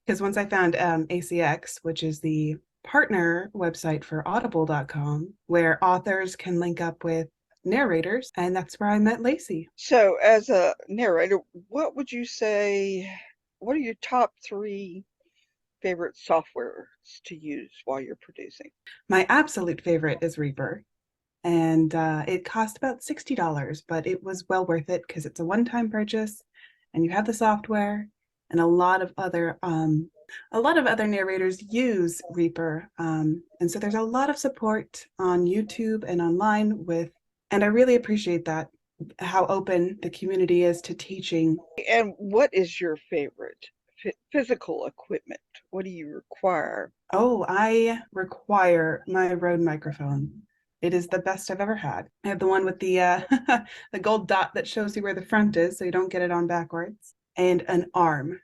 Because once I found ACX, which is the partner website for audible.com, where authors can link up with narrators, and that's where I met Lacey. So, as a narrator, what would you say? What are your top three favorite softwares to use while you're producing? My absolute favorite is Reaper, and it cost about $60, but it was well worth it because it's a one-time purchase, and you have the software, and a lot of other narrators use Reaper, and so there's a lot of support on YouTube and online and I really appreciate that how open the community is to teaching. And what is your favorite physical equipment? What do you require? Oh, I require my Rode microphone. It is the best I've ever had. I have the one with the the gold dot that shows you where the front is, so you don't get it on backwards, and an arm,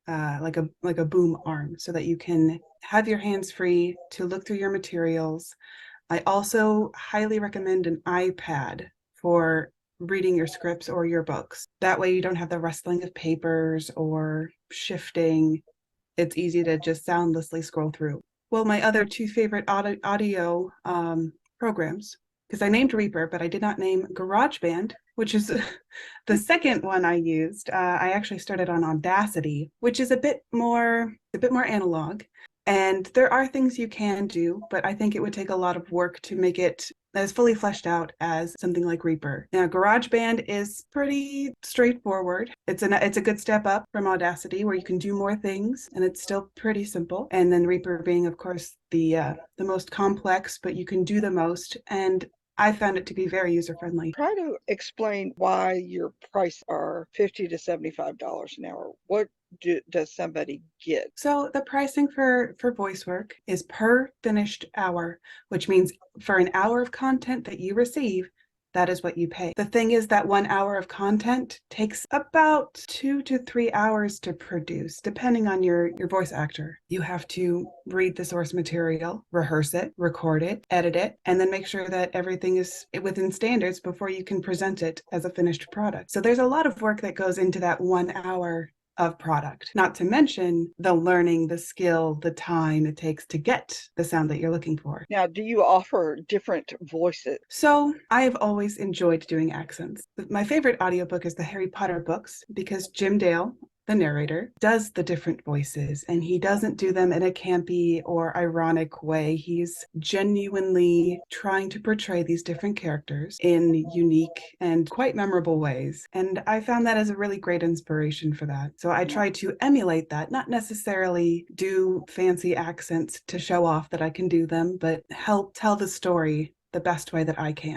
like a boom arm, so that you can have your hands free to look through your materials. I also highly recommend an iPad for reading your scripts or your books. That way you don't have the rustling of papers or shifting. It's easy to just soundlessly scroll through. Well, my other two favorite audio programs, because I named Reaper, but I did not name GarageBand, which is the second one I used. I actually started on Audacity, which is a bit more analog. And there are things you can do, but I think it would take a lot of work to make it as fully fleshed out as something like Reaper. Now, GarageBand is pretty straightforward. It's a good step up from Audacity, where you can do more things, and it's still pretty simple. And then Reaper being, of course, the most complex, but you can do the most. And I found it to be very user friendly. Try to explain why your prices are $50 to $75 an hour. What does somebody get? So the pricing for voice work is per finished hour, which means for an hour of content that you receive, that is what you pay. The thing is that 1 hour of content takes about 2 to 3 hours to produce, depending on your voice actor. You have to read the source material, rehearse it, record it, edit it, and then make sure that everything is within standards before you can present it as a finished product. So there's a lot of work that goes into that 1 hour of product, not to mention the learning, the skill, the time it takes to get the sound that you're looking for. Now, do you offer different voices? So I have always enjoyed doing accents. My favorite audiobook is the Harry Potter books because Jim Dale, the narrator, does the different voices, and he doesn't do them in a campy or ironic way. He's genuinely trying to portray these different characters in unique and quite memorable ways. And I found that as a really great inspiration for that. So I try to emulate that, not necessarily do fancy accents to show off that I can do them, but help tell the story the best way that I can.